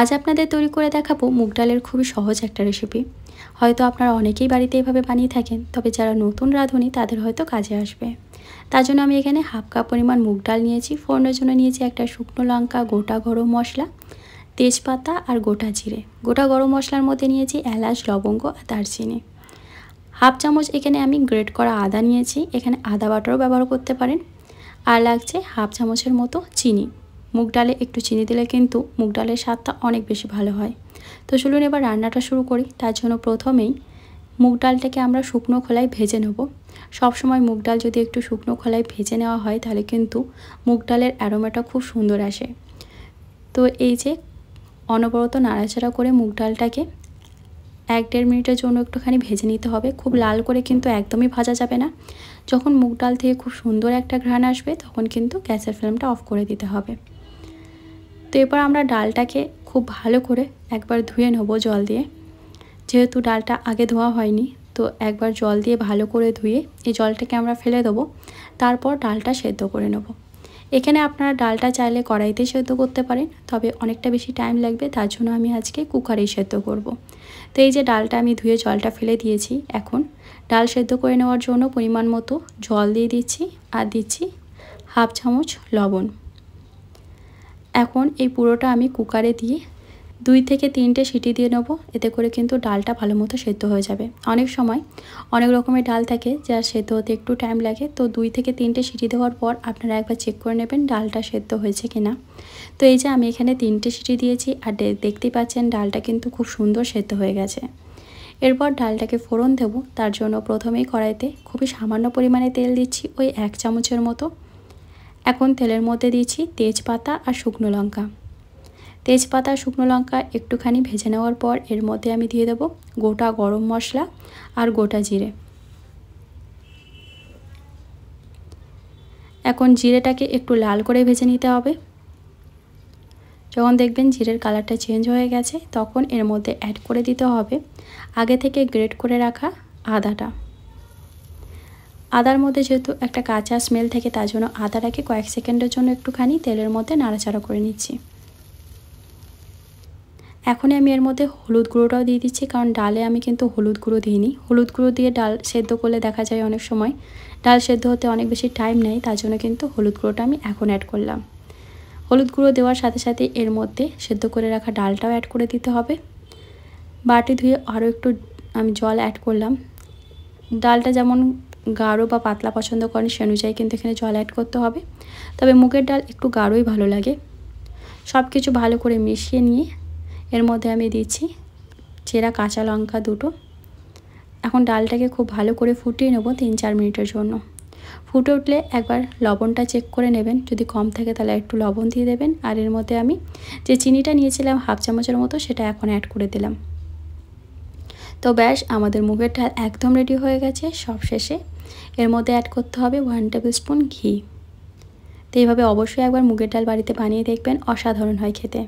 আজ আপনাদের তৈরি করে দেখাবো মুগ ডালের খুবই সহজ একটা রেসিপি। হয়তো আপনারা অনেকেই বাড়িতে এভাবে বানিয়ে থাকেন, তবে যারা নতুন রাঁধুনি তাদের হয়তো কাজে আসবে। তার জন্য আমি এখানে হাফ কাপ পরিমাণ মুগ ডাল নিয়েছি। ফোড়নের জন্য নিয়েছি একটা শুকনো লঙ্কা, গোটা গরম মশলা, তেজপাতা আর গোটা জিরে। গোটা গরম মশলার মধ্যে নিয়েছি এলাচ, লবঙ্গ আর দারচিনি। হাফ চামচ এখানে আমি গ্রেট করা আদা নিয়েছি, এখানে আদা বাটারও ব্যবহার করতে পারেন। আর লাগছে হাফ চামচের মতো চিনি। মুগ ডালে একটু চিনি দিলে কিন্তু মুগ ডালের স্বাদটা অনেক বেশি ভালো হয়। তো চলুন এবার রান্নাটা শুরু করি। তার জন্য প্রথমেই মুগ ডালটাকে আমরা শুকনো খোলায় ভেজে নেব। সবসময় মুগ ডাল যদি একটু শুকনো খোলায় ভেজে নেওয়া হয় তাহলে কিন্তু মুগ ডালের অ্যারোমাটা খুব সুন্দর আসে। তো এই যে অনবরত নাড়াচাড়া করে মুগ ডালটাকে 1-1.5 মিনিটের জন্য একটুখানি ভেজে নিতে হবে। খুব লাল করে কিন্তু একদমই ভাজা যাবে না। যখন মুগ ডাল থেকে খুব সুন্দর একটা ঘ্রাণ আসবে তখন কিন্তু গ্যাসের ফ্লেমটা অফ করে দিতে হবে। তো এরপর আমরা ডালটাকে খুব ভালো করে একবার ধুয়ে নেব জল দিয়ে। যেহেতু ডালটা আগে ধোয়া হয়নি, তো একবার জল দিয়ে ভালো করে ধুয়ে এই জলটাকে আমরা ফেলে দেবো। তারপর ডালটা সেদ্ধ করে নেব। এখানে আপনারা ডালটা চাইলে কড়াইতে সেদ্ধ করতে পারেন, তবে অনেকটা বেশি টাইম লাগবে, তার জন্য আমি আজকে কুকারেই সেদ্ধ করব। তো এই যে ডালটা আমি ধুয়ে জলটা ফেলে দিয়েছি। এখন ডাল সেদ্ধ করে নেওয়ার জন্য পরিমাণ মতো জল দিয়ে দিচ্ছি আর দিচ্ছি হাফ চামচ লবণ। এখন এই পুরোটা আমি কুকারে দিয়ে 2 থেকে 3টে সিটি দিয়ে নেব। এতে করে কিন্তু ডালটা ভালো মতো সেদ্ধ হয়ে যাবে। অনেক সময় অনেক রকমের ডাল থাকে যা সেদ্ধ হতে একটু টাইম লাগে। তো 2 থেকে 3টে সিটি দেওয়ার পর আপনারা একবার চেক করে নেবেন ডালটা সেদ্ধ হয়েছে কিনা। তো এই যে আমি এখানে 3টে সিটি দিয়েছি আর দেখতেই পাচ্ছেন ডালটা কিন্তু খুব সুন্দর সেদ্ধ হয়ে গেছে। এরপর ডালটাকে ফোড়ন দেব। তার জন্য প্রথমেই কড়াইতে খুবই সামান্য পরিমাণে তেল দিচ্ছি, ওই 1 চামচের মতো। এখন তেলের মধ্যে দিচ্ছি তেজপাতা আর শুকনো লঙ্কা। তেজপাতা শুকনো লঙ্কা একটুখানি ভেজে নেওয়ার পর এর মধ্যে আমি দিয়ে দেব গোটা গরম মশলা আর গোটা জিরে। এখন জিরেটাকে একটু লাল করে ভেজে নিতে হবে। যখন দেখবেন জিরের কালারটা চেঞ্জ হয়ে গেছে তখন এর মধ্যে অ্যাড করে দিতে হবে আগে থেকে গ্রেট করে রাখা আদাটা। আদার মধ্যে যেহেতু একটা কাঁচা স্মেল থাকে, তার জন্য আদাটাকে কয়েক সেকেন্ডের জন্য একটুখানি তেলের মধ্যে নাড়াচাড়া করে নিচ্ছি। এখন আমি এর মধ্যে হলুদ গুঁড়োটাও দিয়ে দিচ্ছি, কারণ ডালে আমি কিন্তু হলুদ গুঁড়ো দিইনি। হলুদ গুঁড়ো দিয়ে ডাল সেদ্ধ করলে দেখা যায় অনেক সময় ডাল সেদ্ধ হতে অনেক বেশি টাইম নেয়, তার জন্য কিন্তু হলুদ গুঁড়োটা আমি এখন অ্যাড করলাম। হলুদ গুঁড়ো দেওয়ার সাথে সাথে এর মধ্যে সেদ্ধ করে রাখা ডালটাও অ্যাড করে দিতে হবে। বাটি ধুয়ে আরও একটু আমি জল অ্যাড করলাম। ডালটা যেমন গাঢ় বা পাতলা পছন্দ করেন সে অনুযায়ী কিন্তু এখানে জল অ্যাড করতে হবে, তবে মুগের ডাল একটু গাঢ়ই ভালো লাগে। সব কিছু ভালো করে মিশিয়ে নিয়ে এর মধ্যে আমি দিচ্ছি চেরা কাঁচা লঙ্কা 2টো। এখন ডালটাকে খুব ভালো করে ফুটিয়ে নেব 3-4 মিনিটের জন্য। ফুটে উঠলে একবার লবণটা চেক করে নেবেন, যদি কম থাকে তাহলে একটু লবণ দিয়ে দেবেন। আর এর মধ্যে আমি যে চিনিটা নিয়েছিলাম হাফ চামচের মতো সেটা এখন অ্যাড করে দিলাম। তো ব্যাস, আমাদের মুগের ডাল একদম রেডি হয়ে গেছে। সব শেষে এর মধ্যে অ্যাড করতে হবে 1 টেবিল স্পুন ঘি। তো এইভাবে অবশ্যই একবার মুগের ডাল বাড়িতে বানিয়ে দেখবেন, অসাধারণ হয় খেতে।